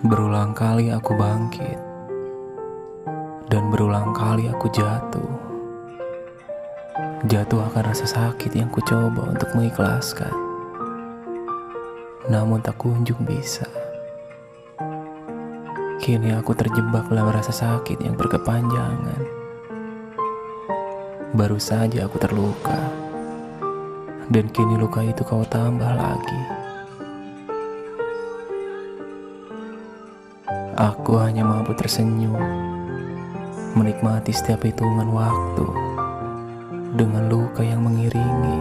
Berulang kali aku bangkit, dan berulang kali aku jatuh. Jatuh akan rasa sakit yang ku coba untuk mengikhlaskan, namun tak kunjung bisa. Kini aku terjebak dalam rasa sakit yang berkepanjangan. Baru saja aku terluka, dan kini luka itu kau tambah lagi. Aku hanya mampu tersenyum, menikmati setiap hitungan waktu dengan luka yang mengiringi.